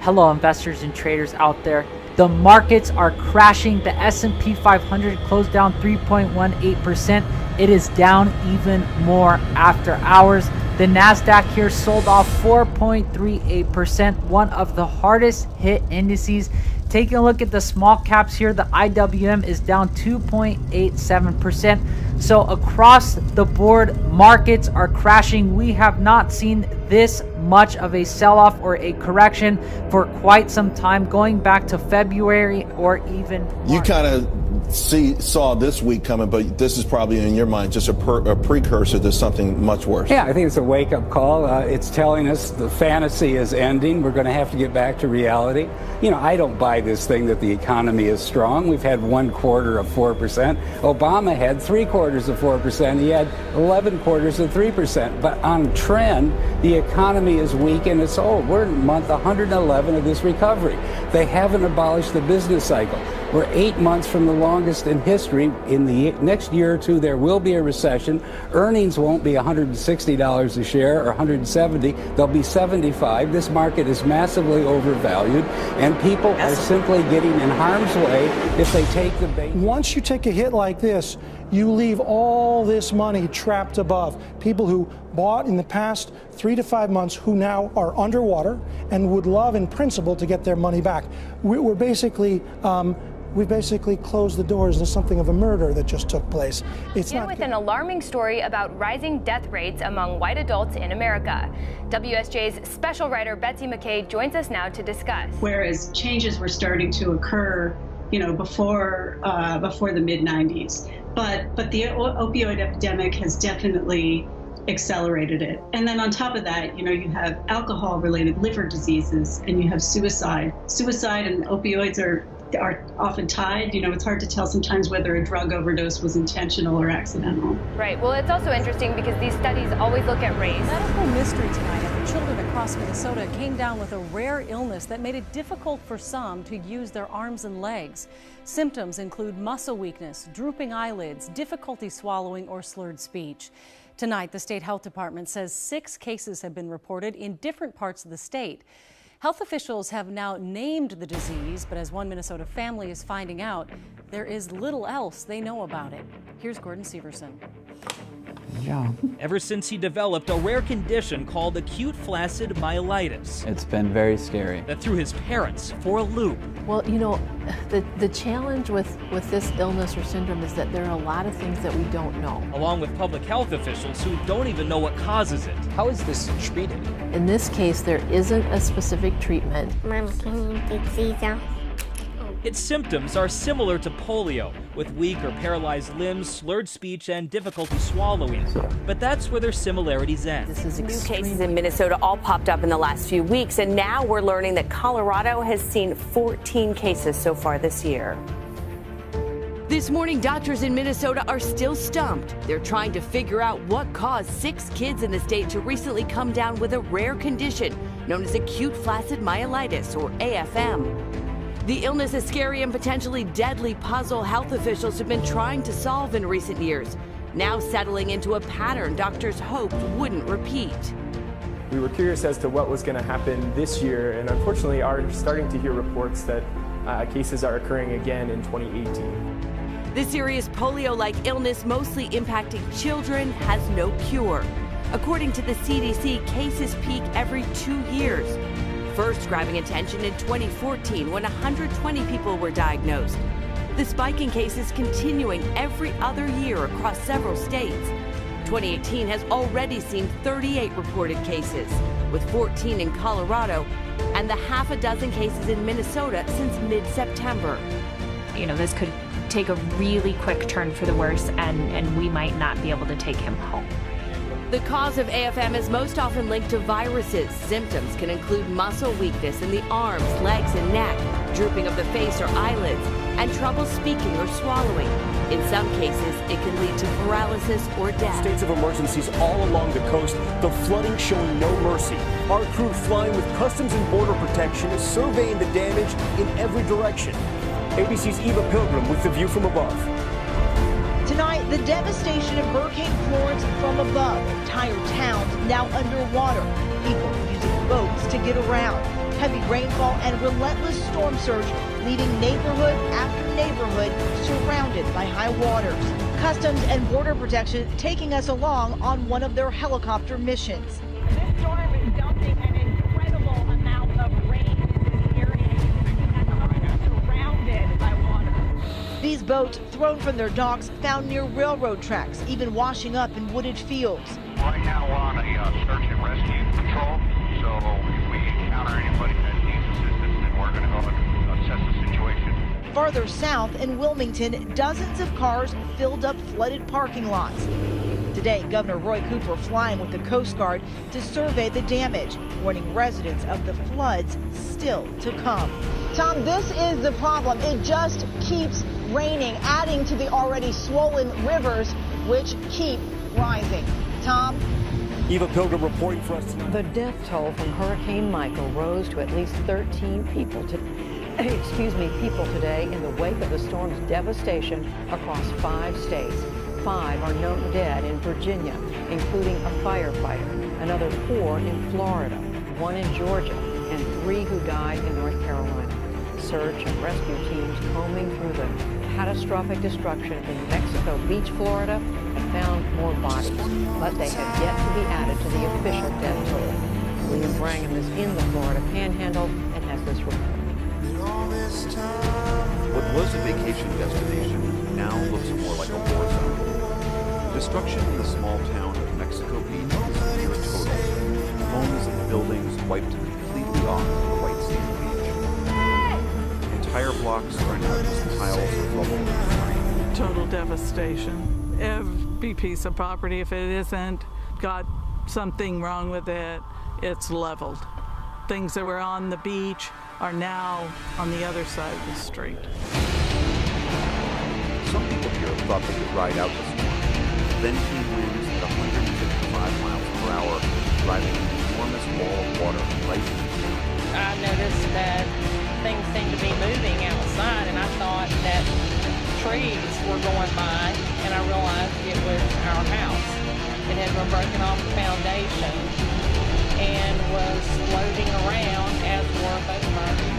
Hello, investors and traders out there. The markets are crashing. The S&P 500 closed down 3.18%. It is down even more after hours. The NASDAQ here sold off 4.38%, one of the hardest hit indices. Taking a look at the small caps here, the IWM is down 2.87%. So across the board, markets are crashing. We have not seen this much of a sell-off or a correction for quite some time, going back to February or even March. You kind of saw this week coming, but this is probably in your mind just a precursor to something much worse. Yeah, I think it's a wake-up call. It's telling us the fantasy is ending. We're going to have to get back to reality. You know, I don't buy this thing that the economy is strong. We've had 1/4 of 4%. Obama had 3/4 of 4%. He had 11 quarters of 3%. But on trend, the economy is weak and it's old. We're in month 111 of this recovery. They haven't abolished the business cycle. We're 8 months from the longest in history. In the next year or two, there will be a recession. Earnings won't be $160 a share or $170. They'll be $75. This market is massively overvalued, and people are simply getting in harm's way if they take the bait. Once you take a hit like this, you leave all this money trapped above. People who bought in the past 3 to 5 months who now are underwater and would love in principle to get their money back. We're basically we've basically closed the doors to something of a murder that just took place. It's not with an alarming story about rising death rates among white adults in America. WSJ's special writer Betsy McKay joins us now to discuss. Whereas changes were starting to occur, you know, before the mid-90s, but the opioid epidemic has definitely accelerated it. And then on top of that, you know, you have alcohol-related liver diseases, and you have suicide. Suicide and opioids are often tied. You know, it's hard to tell sometimes whether a drug overdose was intentional or accidental. Right. Well, it's also interesting because these studies always look at race. Medical mystery tonight after children across Minnesota came down with a rare illness that made it difficult for some to use their arms and legs. Symptoms include muscle weakness, drooping eyelids, difficulty swallowing, or slurred speech. Tonight, the state health department says 6 cases have been reported in different parts of the state. Health officials have now named the disease, but as one Minnesota family is finding out, there is little else they know about it. Here's Gordon Severson. Yeah. Ever since he developed a rare condition called acute flaccid myelitis. It's been very scary. That threw his parents for a loop. Well, you know, the challenge with this illness or syndrome is that there are a lot of things that we don't know. Along with public health officials who don't even know what causes it. How is this treated? In this case, there isn't a specific treatment. Mom, can you take these out? Its symptoms are similar to polio, with weak or paralyzed limbs, slurred speech, and difficulty swallowing. But that's where their similarities end. New cases in Minnesota all popped up in the last few weeks, and now we're learning that Colorado has seen 14 cases so far this year. This morning, doctors in Minnesota are still stumped. They're trying to figure out what caused 6 kids in the state to recently come down with a rare condition known as acute flaccid myelitis, or AFM. The illness is a scary and potentially deadly puzzle health officials have been trying to solve in recent years, now settling into a pattern doctors hoped wouldn't repeat. We were curious as to what was going to happen this year, and unfortunately are starting to hear reports that cases are occurring again in 2018. This serious polio-like illness, mostly impacting children, has no cure. According to the CDC, cases peak every 2 years. First grabbing attention in 2014 when 120 people were diagnosed. The spike in cases continuing every other year across several states. 2018 has already seen 38 reported cases, with 14 in Colorado and the half a dozen cases in Minnesota since mid-September. You know, this could take a really quick turn for the worse, and we might not be able to take him home. The cause of AFM is most often linked to viruses. Symptoms can include muscle weakness in the arms, legs, and neck, drooping of the face or eyelids, and trouble speaking or swallowing. In some cases, it can lead to paralysis or death. States of emergencies all along the coast, the flooding showing no mercy. Our crew flying with Customs and Border Protection is surveying the damage in every direction. ABC's Eva Pilgrim with the view from above. Tonight, the devastation of Hurricane Florence from above. Entire towns now underwater. People using boats to get around. Heavy rainfall and relentless storm surge, leaving neighborhood after neighborhood surrounded by high waters. Customs and Border Protection taking us along on one of their helicopter missions. This storm is dumping an incredible amount of rain in this area. Surrounded by water. These boats, thrown from their docks, found near railroad tracks, even washing up in wooded fields. Right now we're on a search and rescue patrol, so if we encounter anybody that needs assistance, then we're going to go and assess the situation. Farther south in Wilmington, dozens of cars filled up flooded parking lots. Today, Governor Roy Cooper flying with the Coast Guard to survey the damage, warning residents of the floods still to come. Tom, this is the problem. It just keeps raining, adding to the already swollen rivers, which keep rising. Tom? Eva Pilgrim reporting for us tonight. The death toll from Hurricane Michael rose to at least 13 people today in the wake of the storm's devastation across 5 states. 5 are known dead in Virginia, including a firefighter, another 4 in Florida, 1 in Georgia, and 3 who died in North Carolina. Search and rescue teams combing through the catastrophic destruction in Mexico Beach, Florida, have found more bodies, but they have yet to be added to the official death toll. William Brangham is in the Florida Panhandle and has this report. What was a vacation destination now looks more like a war zone. Destruction in the small town of Mexico Beach is near total. Homes and buildings wiped completely off the white sand beach. Entire blocks are now just piles of rubble and debris. Total devastation. Every piece of property, if it isn't got something wrong with it, it's leveled. Things that were on the beach are now on the other side of the street. Some people here thought they could ride out the storm. Then came winds at 155 miles per hour, driving an enormous wall of water right into the town. I noticed that things seemed to be moving outside, and I thought that trees were going by, and I realized it was our house. It had been broken off the foundation and was floating around, as were both of our vehicles.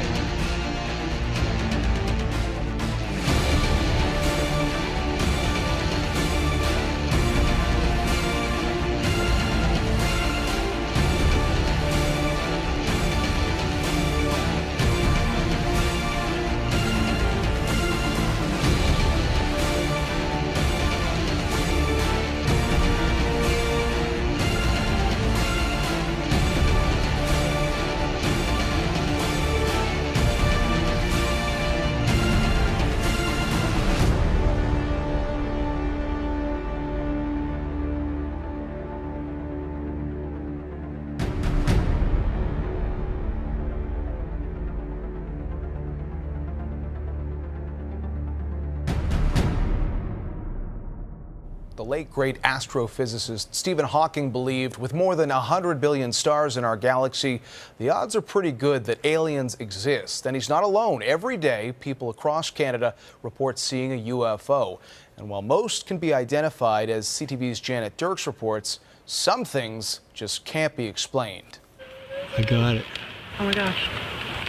The late great astrophysicist Stephen Hawking believed with more than 100 billion stars in our galaxy, the odds are pretty good that aliens exist. And he's not alone. Every day, people across Canada report seeing a UFO. And while most can be identified, as CTV's Janet Dirks reports, some things just can't be explained. I got it. Oh my gosh.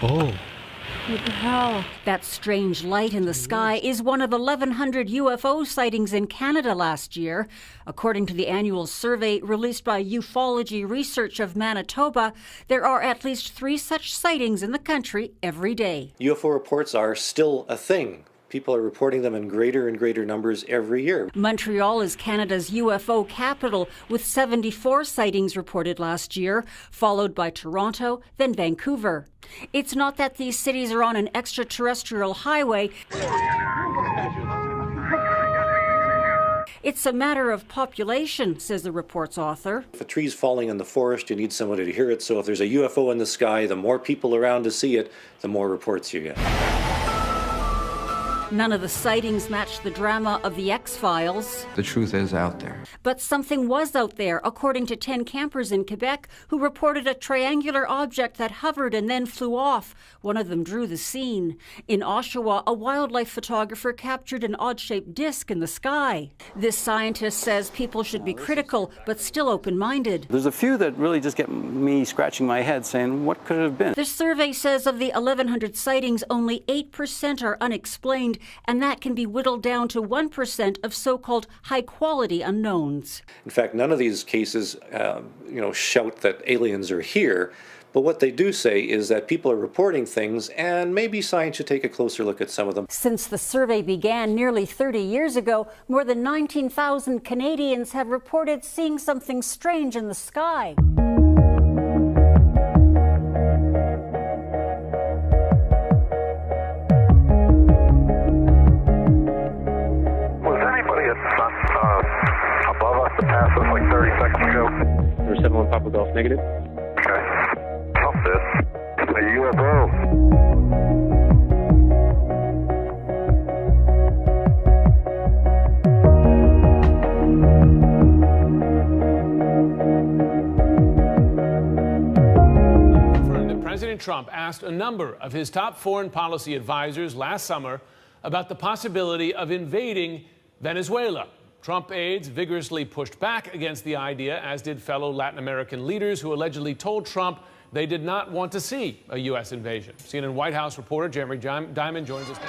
Oh. What the hell? That strange light in the sky is one of 1,100 UFO sightings in Canada last year. According to the annual survey released by Ufology Research of Manitoba, there are at least 3 such sightings in the country every day. UFO reports are still a thing. People are reporting them in greater and greater numbers every year. Montreal is Canada's UFO capital, with 74 sightings reported last year, followed by Toronto, then Vancouver. It's not that these cities are on an extraterrestrial highway. It's a matter of population, says the report's author. If a tree's falling in the forest, you need somebody to hear it. So if there's a UFO in the sky, the more people around to see it, the more reports you get. None of the sightings matched the drama of the X-Files. The truth is out there. But something was out there, according to 10 campers in Quebec who reported a triangular object that hovered and then flew off. One of them drew the scene. In Oshawa, a wildlife photographer captured an odd-shaped disc in the sky. This scientist says people should be critical, but still open-minded. There's a few that really just get me scratching my head saying, what could it have been? The survey says of the 1,100 sightings, only 8% are unexplained, and that can be whittled down to 1% of so-called high-quality unknowns. In fact, none of these cases, shout that aliens are here. But what they do say is that people are reporting things, and maybe science should take a closer look at some of them. Since the survey began nearly 30 years ago, more than 19,000 Canadians have reported seeing something strange in the sky. The pass was like 30 seconds ago. Number 71 Papa Golf negative. Okay. Stop this. A UFO. President Trump asked a number of his top foreign policy advisors last summer about the possibility of invading Venezuela. Trump aides vigorously pushed back against the idea, as did fellow Latin American leaders who allegedly told Trump they did not want to see a U.S. invasion. CNN White House reporter Jeremy Diamond joins us now.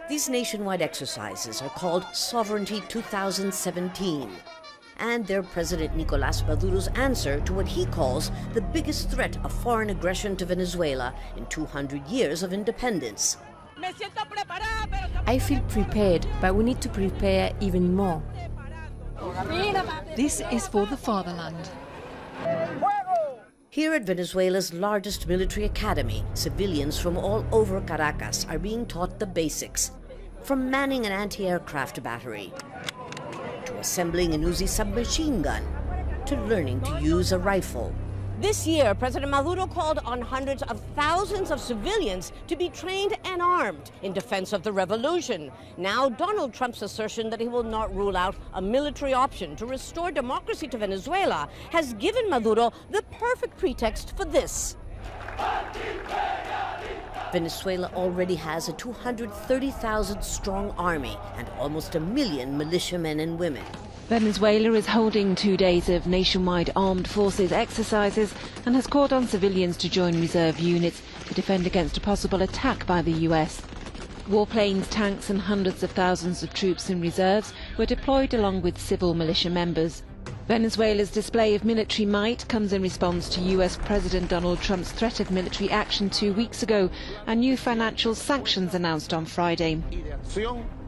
These nationwide exercises are called Sovereignty 2017, and they're President Nicolás Maduro's answer to what he calls the biggest threat of foreign aggression to Venezuela in 200 years of independence. I feel prepared, but we need to prepare even more. This is for the fatherland. Here at Venezuela's largest military academy, civilians from all over Caracas are being taught the basics, from manning an anti-aircraft battery, to assembling an Uzi submachine gun, to learning to use a rifle. This year, President Maduro called on hundreds of thousands of civilians to be trained and armed in defense of the revolution. Now, Donald Trump's assertion that he will not rule out a military option to restore democracy to Venezuela has given Maduro the perfect pretext for this. Venezuela already has a 230,000-strong army and almost 1 million militiamen and women. Venezuela is holding 2 days of nationwide armed forces exercises and has called on civilians to join reserve units to defend against a possible attack by the US. Warplanes, tanks and hundreds of thousands of troops and reserves were deployed along with civil militia members. Venezuela's display of military might comes in response to US President Donald Trump's threat of military action 2 weeks ago and new financial sanctions announced on Friday.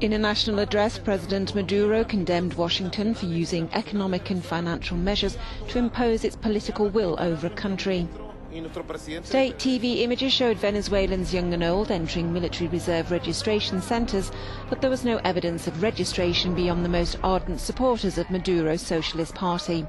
In a national address, President Maduro condemned Washington for using economic and financial measures to impose its political will over a country. State TV images showed Venezuelans young and old entering military reserve registration centres, but there was no evidence of registration beyond the most ardent supporters of Maduro's Socialist Party.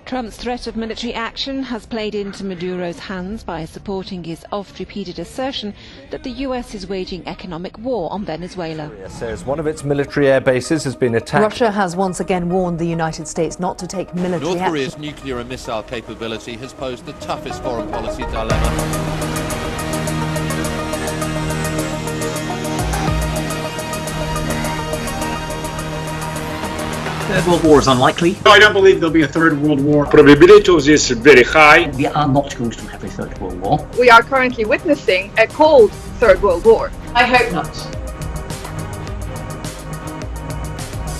Trump's threat of military action has played into Maduro's hands by supporting his oft-repeated assertion that the US is waging economic war on Venezuela. Korea says one of its military air bases has been attacked. Russia has once again warned the United States not to take military North Korea's action. nuclear and missile capability has posed the toughest foreign policy dilemma. Third World War is unlikely. I don't believe there'll be a Third World War. Probability of this is very high. We are not going to have a Third World War. We are currently witnessing a cold Third World War. I hope not.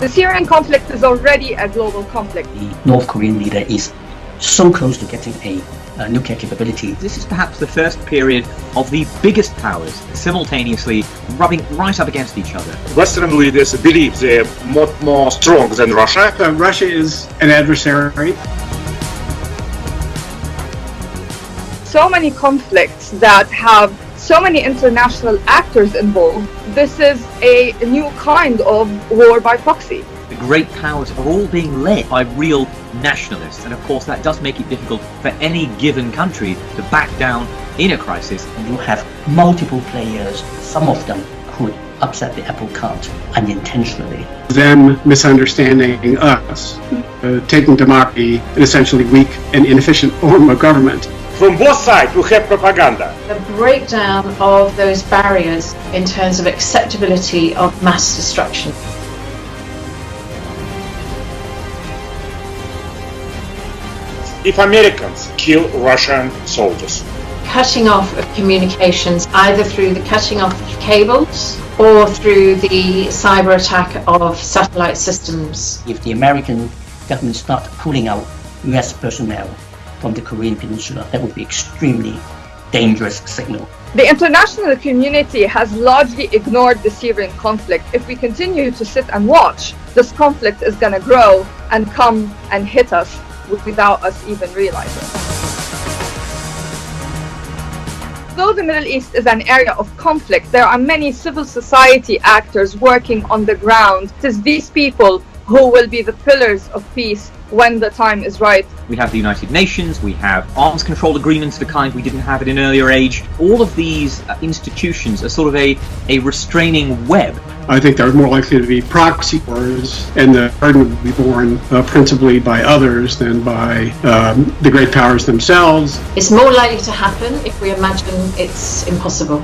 The Syrian conflict is already a global conflict. The North Korean leader is so close to getting a nuclear capability. This is perhaps the first period of the biggest powers simultaneously rubbing right up against each other. Western leaders believe they're much more strong than Russia. Russia is an adversary. So many conflicts that have so many international actors involved. This is a new kind of war by proxy. The great powers are all being led by real nationalists, and of course that does make it difficult for any given country to back down in a crisis. You have multiple players, some of them could upset the apple cart unintentionally. Them misunderstanding us, taking democracy an essentially weak and inefficient form of government. From both sides we have propaganda. The breakdown of those barriers in terms of acceptability of mass destruction. If Americans kill Russian soldiers. Cutting off of communications, either through the cutting off of cables or through the cyber attack of satellite systems. If the American government start pulling out US personnel from the Korean Peninsula, that would be extremely dangerous signal. The international community has largely ignored the Syrian conflict. If we continue to sit and watch, this conflict is going to grow and come and hit us without us even realizing. Though the Middle East is an area of conflict, there are many civil society actors working on the ground. It is these people who will be the pillars of peace when the time is right. We have the United Nations, we have arms control agreements of the kind we didn't have at an earlier age. All of these institutions are sort of a restraining web. I think there are more likely to be proxy wars, and the burden will be borne principally by others than by the great powers themselves. It's more likely to happen if we imagine it's impossible.